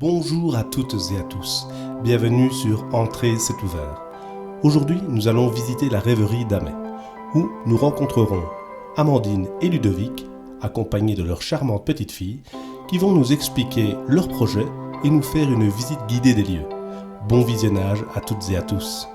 Bonjour à toutes et à tous, bienvenue sur Entrée c'est ouvert. Aujourd'hui, nous allons visiter la rêverie d'Amet, où nous rencontrerons Amandine et Ludovic, accompagnés de leurs charmantes petites filles, qui vont nous expliquer leur projet et nous faire une visite guidée des lieux. Bon visionnage à toutes et à tous.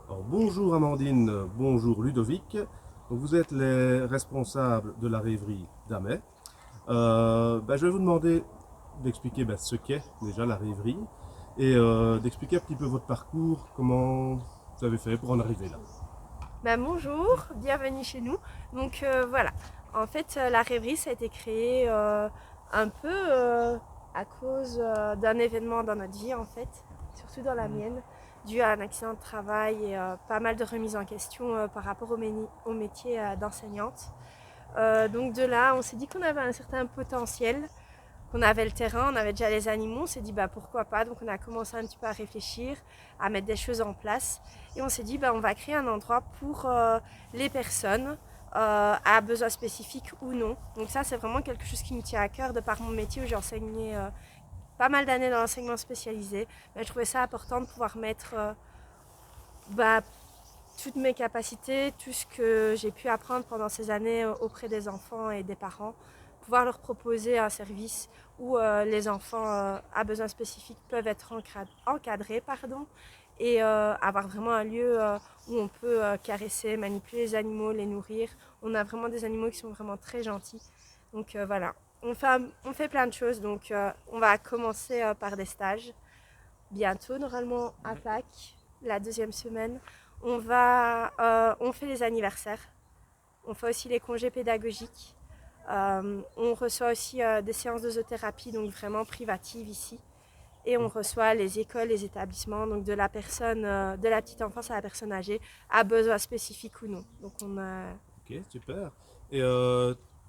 Alors, bonjour Amandine, bonjour Ludovic. Donc, vous êtes les responsables de la rêverie d'Amet. Je vais vous demander d'expliquer ce qu'est déjà la rêverie et d'expliquer un petit peu votre parcours, comment vous avez fait pour en arriver là. Bonjour, bienvenue chez nous. Donc voilà, en fait la rêverie ça a été créé un peu à cause d'un événement dans notre vie en fait, surtout dans la mienne, dû à un accident de travail et pas mal de remises en question par rapport au métier d'enseignante. Donc de là on s'est dit qu'on avait un certain potentiel, qu'on avait le terrain, on avait déjà les animaux, on s'est dit pourquoi pas, donc on a commencé un petit peu à réfléchir, à mettre des choses en place et on s'est dit on va créer un endroit pour les personnes à besoins spécifiques ou non. Donc ça c'est vraiment quelque chose qui me tient à cœur de par mon métier où j'ai enseigné pas mal d'années dans l'enseignement spécialisé. Je trouvais ça important de pouvoir mettre toutes mes capacités, tout ce que j'ai pu apprendre pendant ces années auprès des enfants et des parents, pouvoir leur proposer un service où les enfants à besoins spécifiques peuvent être encadrés et avoir vraiment un lieu où on peut caresser, manipuler les animaux, les nourrir. On a vraiment des animaux qui sont vraiment très gentils. Donc voilà, on fait plein de choses. Donc on va commencer par des stages. Bientôt, normalement à Pâques, la deuxième semaine. On fait les anniversaires. On fait aussi les congés pédagogiques. On reçoit aussi des séances de zoothérapie, donc vraiment privatives ici. Et on reçoit les écoles, les établissements, donc de la personne, de la petite enfance à la personne âgée, à besoins spécifiques ou non. Donc on a... Ok, super. Et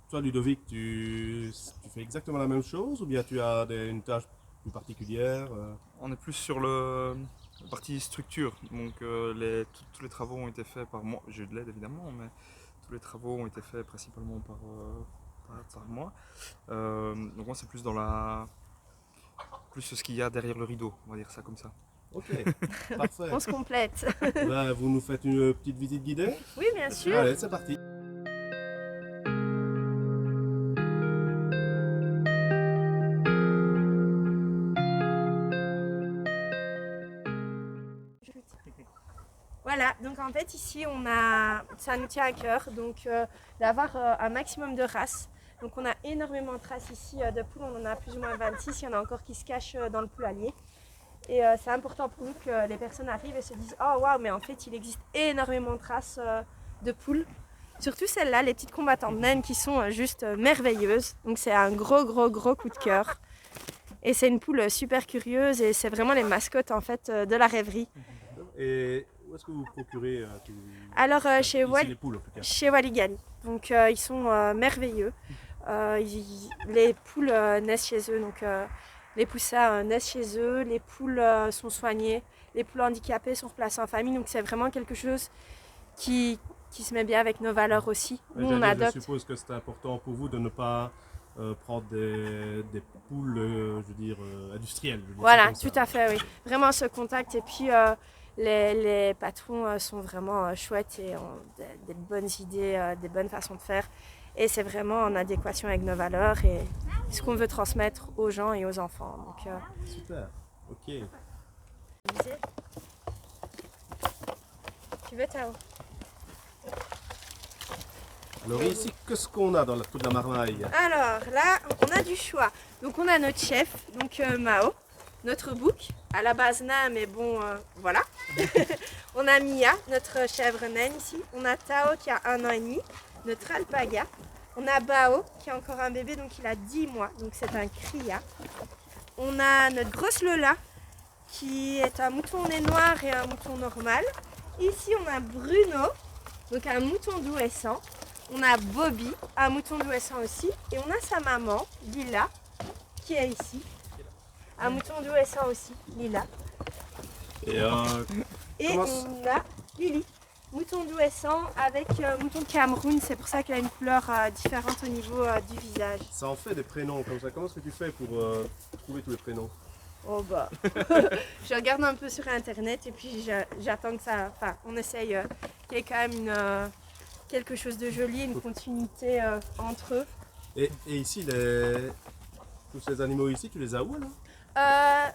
toi Ludovic, tu fais exactement la même chose ou bien tu as une tâche plus particulière On est plus sur la partie structure, donc tous les travaux ont été faits par moi, j'ai eu de l'aide évidemment, mais tous les travaux ont été faits principalement par moi. Donc moi c'est plus plus ce qu'il y a derrière le rideau, on va dire ça comme ça. Ok, parfait. On se complète. Vous nous faites une petite visite guidée? Oui, bien sûr. Allez, c'est parti. Voilà, donc en fait ici ça nous tient à cœur donc d'avoir un maximum de races. Donc on a énormément de races ici de poules, on en a plus ou moins 26, il y en a encore qui se cachent dans le poulailler. Et c'est important pour nous que les personnes arrivent et se disent oh waouh, mais en fait il existe énormément de races de poules. Surtout celles-là, les petites combattantes naines qui sont juste merveilleuses. Donc c'est un gros coup de cœur. Et c'est une poule super curieuse et c'est vraiment les mascottes en fait de la rêverie. Et où est-ce que vous procurez Alors chez les poules en tout cas? Chez Waligali. Donc ils sont merveilleux. Les poules naissent chez eux, donc les poussins naissent chez eux, les poules sont soignées, les poules handicapées sont replacées en famille, donc c'est vraiment quelque chose qui se met bien avec nos valeurs aussi. Nous on adopte. Je suppose que c'est important pour vous de ne pas prendre des poules, industrielles. Voilà, tout à fait, oui. Vraiment ce contact et puis les patrons sont vraiment chouettes et ont des bonnes idées, des bonnes façons de faire. Et c'est vraiment en adéquation avec nos valeurs et ce qu'on veut transmettre aux gens et aux enfants. Donc, super, ok. Tu veux Tao? Alors ici, qu'est-ce qu'on a dans toute la marmaille? Alors là, on a du choix. Donc on a notre chef, donc Mao, notre bouc, à la base nain, mais bon, voilà. On a Mia, notre chèvre naine ici. On a Tao qui a 1 an et demi, notre alpaga. On a Bao qui a encore un bébé, donc il a 10 mois, donc c'est un cria. On a notre grosse Lola qui est un mouton au nez noir et un mouton normal. Ici on a Bruno, donc un mouton douessant. On a Bobby, un mouton douessant aussi. Et on a sa maman, Lila, qui est ici. Un mouton douessant aussi, Lila. Et on a Lily, mouton d'Ouessant avec mouton de Cameroun, c'est pour ça qu'elle a une couleur différente au niveau du visage. Ça en fait des prénoms comme ça. Comment est-ce que tu fais pour trouver tous les prénoms? Oh bah, je regarde un peu sur internet et puis j'attends que ça, enfin on essaye qu'il y ait quand même quelque chose de joli, une continuité entre eux. Et ici, tous ces animaux ici, tu les as où alors?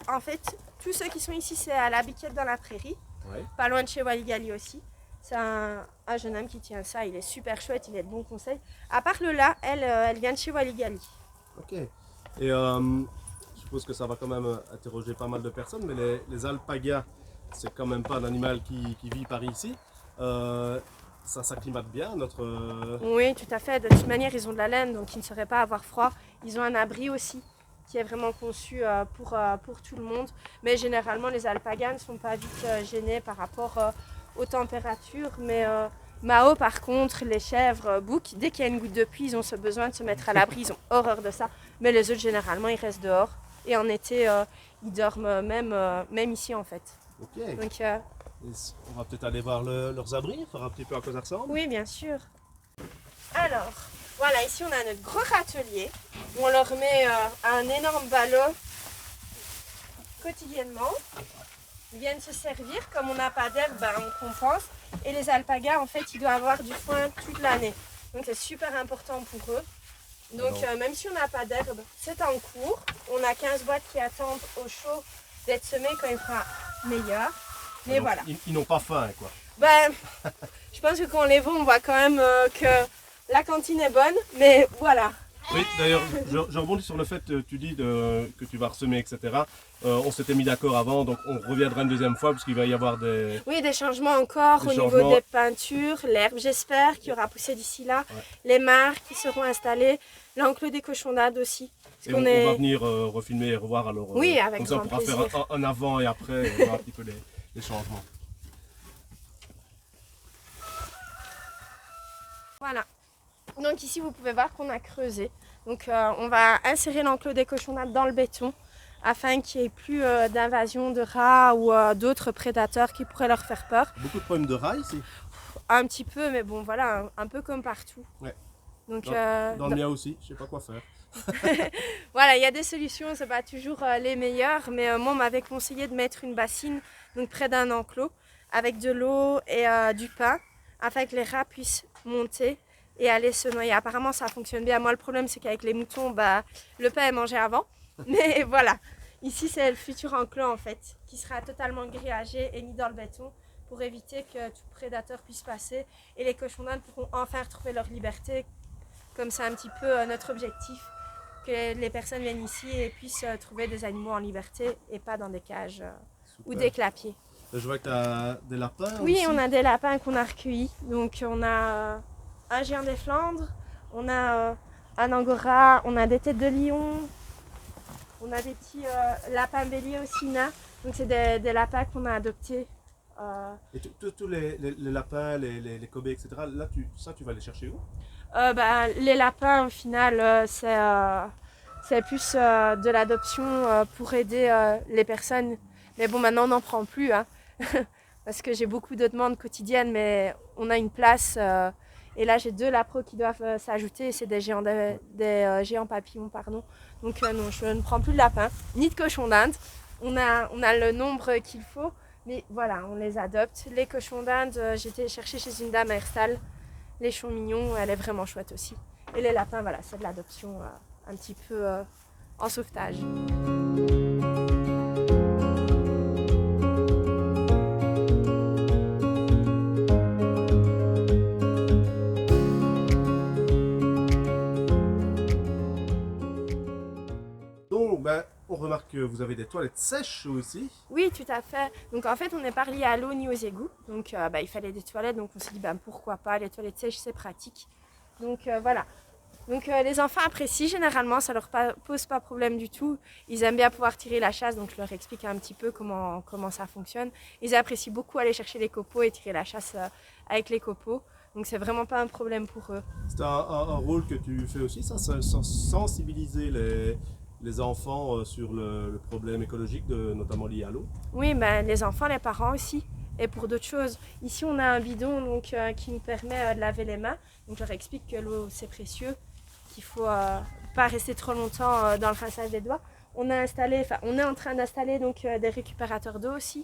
En fait, tous ceux qui sont ici, c'est à la Biquette dans la prairie, Ouais. pas loin de chez Waligali aussi. C'est un jeune homme qui tient ça, il est super chouette, il a de bons conseils. À part Lola, elle vient de chez Waligali. Ok. Et je suppose que ça va quand même interroger pas mal de personnes, mais les alpagas, c'est quand même pas un animal qui vit par ici. Ça s'acclimate bien, notre... Oui, tout à fait. De toute manière, ils ont de la laine, donc ils ne sauraient pas avoir froid. Ils ont un abri aussi, qui est vraiment conçu pour tout le monde. Mais généralement, les alpagas ne sont pas vite gênés par rapport aux températures. Mais Mao, par contre, les chèvres, boucs, dès qu'il y a une goutte de pluie, ils ont ce besoin de se mettre à l'abri. Ils ont horreur de ça. Mais les autres, généralement, ils restent dehors. Et en été, ils dorment même ici, en fait. Ok. Donc, On va peut-être aller voir leurs abris, voir un petit peu à quoi ça ressemble. oui, bien sûr. Alors, voilà, ici on a notre gros râtelier. On leur met un énorme ballot quotidiennement. Ils viennent se servir. Comme on n'a pas d'herbe, ben, on compense. Et les alpagas, en fait, ils doivent avoir du foin toute l'année. Donc c'est super important pour eux. Donc même si on n'a pas d'herbe, c'est en cours. On a 15 boîtes qui attendent au chaud d'être semées quand il fera meilleur. Mais Donc, voilà. Ils n'ont pas faim, quoi. Ben, je pense que quand on les voit, on voit quand même que la cantine est bonne, mais voilà. Oui, d'ailleurs, je rebondis sur le fait que tu dis que tu vas ressemer, etc. On s'était mis d'accord avant, donc on reviendra une deuxième fois, parce qu'il va y avoir des... Oui, des changements encore au niveau des peintures, l'herbe, j'espère, qui aura poussé d'ici là, Ouais. les mares qui seront installées, l'enclos des cochons d'Inde aussi. Et on va venir refilmer et revoir, alors Oui, avec comme ça on grand pourra plaisir. faire un avant et après, et voir un petit peu les changements. Voilà. Donc ici, vous pouvez voir qu'on a creusé. Donc on va insérer l'enclos des cochons d'Inde dans le béton afin qu'il n'y ait plus d'invasion de rats ou d'autres prédateurs qui pourraient leur faire peur. Beaucoup de problèmes de rats ici. Un petit peu, mais bon, voilà, un peu comme partout. Ouais. Donc, Dans le mien aussi, je sais pas quoi faire. voilà, il y a des solutions, c'est pas toujours les meilleures, mais moi on m'avait conseillé de mettre une bassine donc près d'un enclos avec de l'eau et du pain afin que les rats puissent monter et aller se noyer. Apparemment ça fonctionne bien. Moi le problème c'est qu'avec les moutons, le pain est mangé avant, mais voilà. Ici c'est le futur enclos en fait, qui sera totalement grillagé et mis dans le béton pour éviter que tout prédateur puisse passer et les cochons d'Inde pourront enfin retrouver leur liberté, comme c'est un petit peu notre objectif, que les personnes viennent ici et puissent trouver des animaux en liberté et pas dans des cages ou des clapiers. Je vois que tu as des lapins Oui, aussi. on a des lapins qu'on a recueillis. Donc on a un géant des Flandres, on a un angora, on a des têtes de lion, on a des petits lapins béliers aussi nains. Donc c'est des lapins qu'on a adoptés. Et tous les lapins, les cobayes, etc., là, tu vas les chercher où? Les lapins, au final, c'est plus de l'adoption pour aider les personnes. Mais bon, maintenant, on n'en prend plus, hein, parce que j'ai beaucoup de demandes quotidiennes, mais on a une place. Et là, j'ai 2 lapros qui doivent s'ajouter. C'est des géants papillons, pardon. Donc non, je ne prends plus de lapins, ni de cochons d'Inde. On a le nombre qu'il faut, mais voilà, on les adopte. Les cochons d'Inde, j'étais chercher chez une dame à Herstal. Les choux mignons, elle est vraiment chouette aussi. Et les lapins, voilà, c'est de l'adoption un petit peu en sauvetage. Donc, on remarque que vous avez des toilettes sèches aussi. Oui, tout à fait. Donc en fait, on n'est pas relié à l'eau ni aux égouts. Donc il fallait des toilettes, donc on s'est dit pourquoi pas, les toilettes sèches c'est pratique. Donc voilà. Donc les enfants apprécient généralement, ça leur pose pas problème du tout. Ils aiment bien pouvoir tirer la chasse, donc je leur explique un petit peu comment ça fonctionne. Ils apprécient beaucoup aller chercher les copeaux et tirer la chasse avec les copeaux. Donc c'est vraiment pas un problème pour eux. C'est un rôle que tu fais aussi, ça, sensibiliser les enfants sur le problème écologique, notamment lié à l'eau. Oui, les enfants, les parents aussi. et pour d'autres choses. Ici, on a un bidon donc, qui nous permet de laver les mains. Donc, je leur explique que l'eau, c'est précieux, qu'il ne faut pas rester trop longtemps dans le rinçage des doigts. On est en train d'installer donc, des récupérateurs d'eau aussi.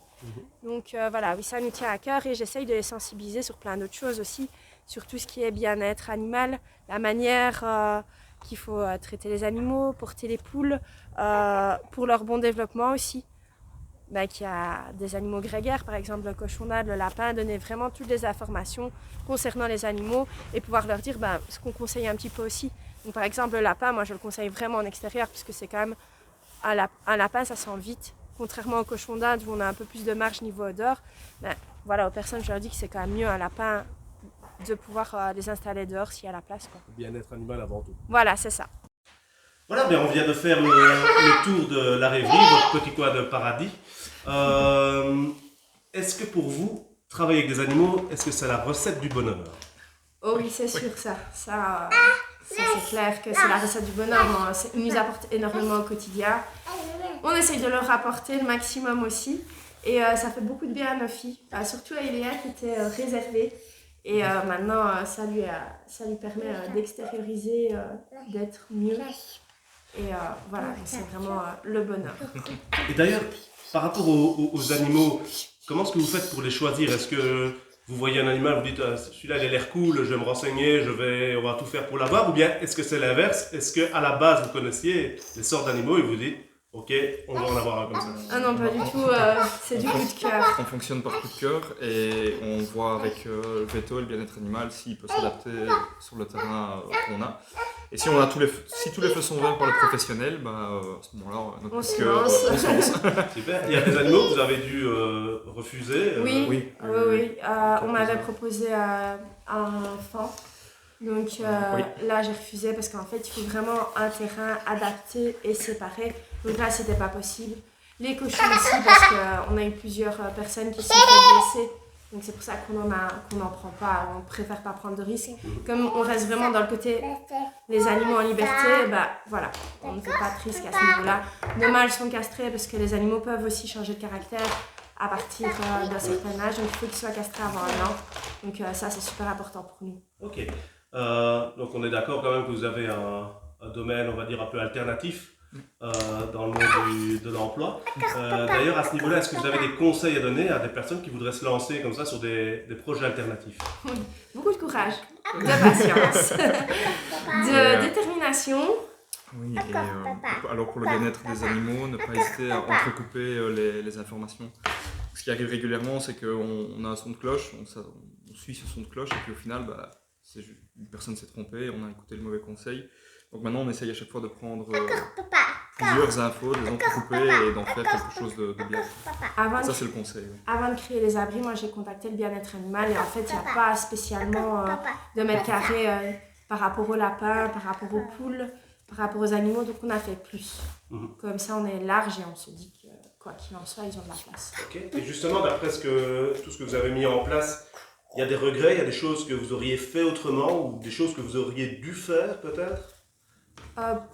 Donc voilà, oui, ça nous tient à cœur et j'essaye de les sensibiliser sur plein d'autres choses aussi, sur tout ce qui est bien-être animal, la manière qu'il faut traiter les animaux, porter les poules, pour leur bon développement aussi. Qu'il y a des animaux grégaires, par exemple le cochonnade, le lapin, donner vraiment toutes les informations concernant les animaux et pouvoir leur dire ce qu'on conseille un petit peu aussi. Donc, par exemple, le lapin, moi je le conseille vraiment en extérieur puisque c'est quand même un lapin, ça sent vite. Contrairement au cochon d'Inde où on a un peu plus de marge niveau odeur, voilà, aux personnes je leur dis que c'est quand même mieux un lapin de pouvoir les installer dehors s'il y a la place. Bien-être animal avant tout. Voilà, c'est ça. Voilà, on vient de faire le tour de la rêverie, votre petit coin de paradis. Est-ce que pour vous, travailler avec des animaux, est-ce que c'est la recette du bonheur? Oh oui, c'est sûr ça. Ça c'est clair que c'est la recette du bonheur. Il nous apporte énormément au quotidien. On essaye de leur apporter le maximum aussi. Et ça fait beaucoup de bien à nos filles. Surtout à Eléa qui était réservée. Et maintenant, ça lui permet d'extérioriser, d'être mieux. Et voilà, c'est vraiment le bonheur. Et d'ailleurs, par rapport aux animaux, comment est-ce que vous faites pour les choisir? Est-ce que vous voyez un animal, vous dites celui-là il a l'air cool, je vais me renseigner, on va tout faire pour l'avoir? Ou bien est-ce que c'est l'inverse? Est-ce qu'à la base vous connaissiez les sortes d'animaux et vous dites ok, on va en avoir un comme ça? Ah non, pas du tout, c'est du coup de cœur. On fonctionne par coup de cœur et on voit avec le veto et le bien-être animal s'il peut s'adapter sur le terrain qu'on a. Et si tous les feux sont verts par le professionnel, à ce moment-là, notre coup de cœur, on se lance. Super. Il y a des animaux que vous avez dû refuser? Oui. On m'avait proposé un enfant. Donc là, j'ai refusé parce qu'en fait, il faut vraiment un terrain adapté et séparé. Donc là, c'était pas possible. Les cochons aussi, parce qu'on a eu plusieurs personnes qui se sont fait blesser. Donc c'est pour ça qu'on n'en prend pas, on préfère pas prendre de risques. Comme on reste vraiment dans le côté les animaux en liberté, voilà, on ne fait pas de risques à ce niveau-là. Nos mâles sont castrés parce que les animaux peuvent aussi changer de caractère à partir d'un certain âge. Donc il faut qu'ils soient castrés avant 1 an. Donc ça, c'est super important pour nous. Ok. Donc on est d'accord quand même que vous avez un domaine, on va dire, un peu alternatif dans le monde de l'emploi. D'ailleurs, à ce niveau-là, est-ce que vous avez des conseils à donner à des personnes qui voudraient se lancer comme ça sur des projets alternatifs? Oui, beaucoup de courage, de patience, de détermination. Oui, et alors pour le bien-être des animaux, ne pas hésiter à entrecouper les informations. Ce qui arrive régulièrement, c'est qu'on a un son de cloche, on suit ce son de cloche et puis au final, une personne s'est trompée, on a écouté le mauvais conseil. Donc maintenant, on essaye à chaque fois de prendre plusieurs infos, de les entrecouper et d'en faire quelque chose de bien. Ça, c'est le conseil. Oui. Avant de créer les abris, moi, j'ai contacté le bien-être animal et en fait, il n'y a pas spécialement de mètres carrés par rapport aux lapins, par rapport aux poules, par rapport aux animaux. Donc, on a fait plus. Comme ça, on est large et on se dit que quoi qu'il en soit, ils ont de la place. Ok. Et justement, d'après tout ce que vous avez mis en place, il y a des regrets, il y a des choses que vous auriez fait autrement ou des choses que vous auriez dû faire peut-être?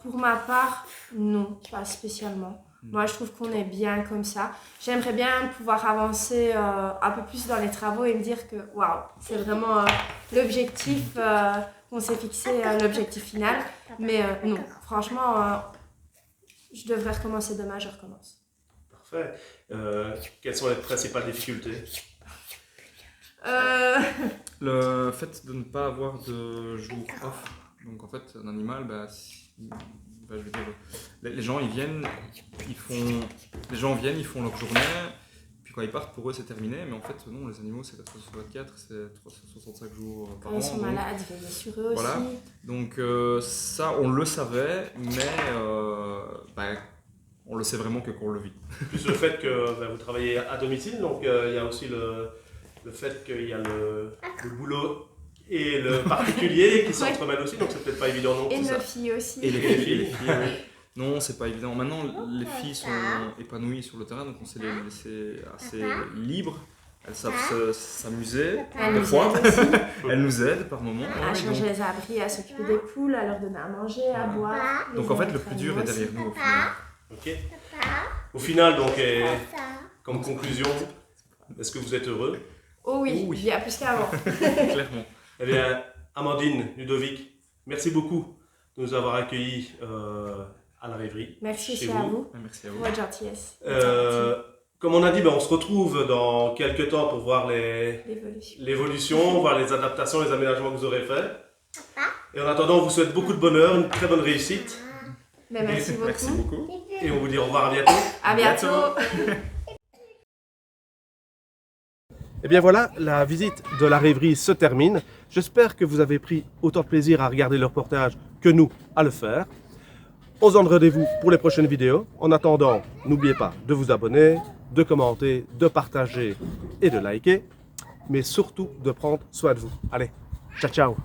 Pour ma part, non, pas spécialement. Moi, je trouve qu'on est bien comme ça. J'aimerais bien pouvoir avancer un peu plus dans les travaux et me dire que waouh, c'est vraiment l'objectif qu'on s'est fixé, l'objectif final. Mais non, franchement, je devrais recommencer demain, je recommence. Parfait. Quelles sont les principales difficultés? Le fait de ne pas avoir de jour off. Donc en fait, un animal, je veux dire, les gens viennent, ils font leur journée, puis quand ils partent, pour eux c'est terminé, mais en fait non, les animaux c'est 4 sur 24, c'est 365 jours par an. Ils sont malades, veiller sur eux voilà. aussi. Donc ça, on le savait, mais on le sait vraiment que quand on le vit. Plus le fait que vous travaillez à domicile, donc il y a aussi le fait qu'il y a le boulot et le particulier qui s'entremêlent aussi, donc c'est peut-être pas évident non plus. Et nos filles aussi. Et les filles, oui. Non, c'est pas évident. Maintenant, les filles sont épanouies sur le terrain, donc on s'est les laisser assez libres. Elles savent s'amuser, parfois. Elles nous aident par moments. À changer les abris, à s'occuper des poules, à leur donner à manger, à boire. Donc en fait, le plus dur est derrière nous au final. Ok. Au final, donc, comme conclusion, Est-ce que vous êtes heureux? Oh oui, Oui. bien plus qu'avant. Clairement. Eh bien, Amandine, Ludovic, merci beaucoup de nous avoir accueillis à la rêverie. Merci Chez aussi à vous. vous Merci à pour vous. votre gentillesse. Comme on a dit, on se retrouve dans quelques temps pour voir L'évolution. l'évolution, voir les adaptations, les aménagements que vous aurez faits. Et en attendant, on vous souhaite beaucoup de bonheur, une très bonne réussite. Mais merci beaucoup. Merci beaucoup. Et on vous dit au revoir, à bientôt. À bientôt. Et bien voilà, la visite de la rêverie se termine. J'espère que vous avez pris autant de plaisir à regarder le reportage que nous à le faire. On se donne rendez-vous pour les prochaines vidéos. En attendant, n'oubliez pas de vous abonner, de commenter, de partager et de liker. Mais surtout de prendre soin de vous. Allez, ciao ciao!